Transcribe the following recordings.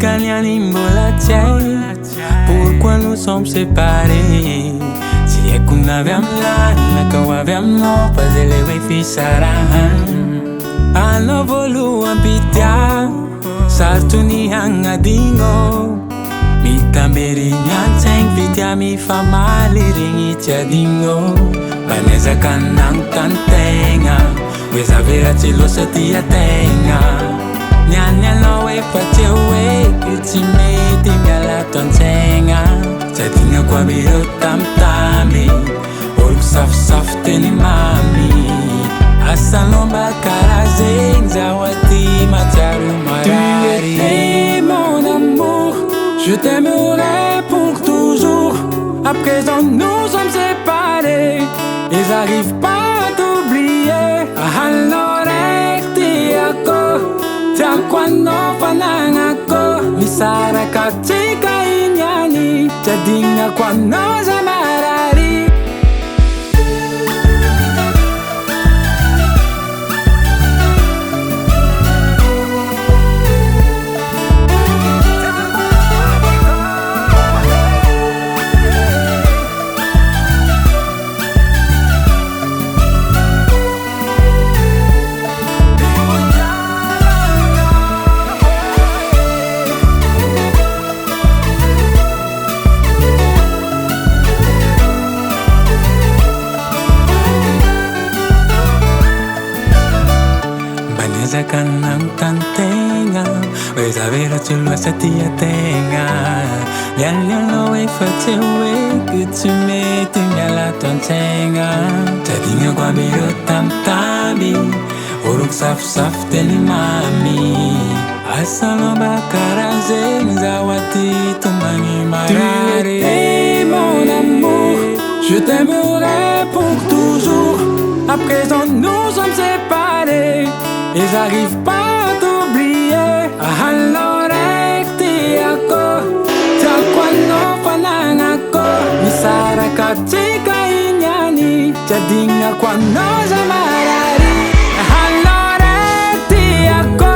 mbola tiens. Pourquoi nous sommes séparés? Si est qu'on avait un là, qu'on avait un non, pas de les filles sarahan. Ano volu ampitia, sartuni hanga dingo. Mi tamberi nyanseng fitia mi famali ringi dingo. Vanessa kanang tantenga, weza vera chilo satia tenga. Nyanya no way pache way, ultimate ngala tontenga. Chadinga kwa biro tam tami, oruk saf saf teni mami. Asa lomba karazeng zawati macharu marari. Tu es mon amour, je t'aimerai pour toujours. À présent nous sommes séparés, ils arrivent pas à t'oublier. Ahalorek ako, tiakwano fanangako. Misara katika inyani, jadinga kwano zamarari. Kanang tantenga, weza vera chulwa satia tenga. Yan lo way fate way, que tu metes la tontenga. Chadinga kwa biro tam tami, oruk saf saf teni mami. Asalo bakarazeng zawati tumani marari. Tu es mon amour, je t'aimerai pour toujours. À présent nous sommes séparés, ils arrivent pas à t'oublier. Ahalorek ako, tiakwano fanangako. Misara katika inyani, jadinga kwano zamarari. Ahalorek ako,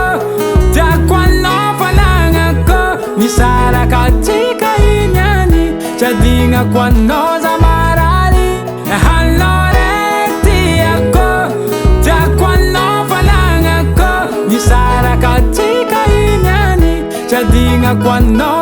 tiakwano fanangako. Misara katika inyani, jadinga kwano zamarari. Ahalorek ako, tiakwano Nisara katika inyani, jadinga kwano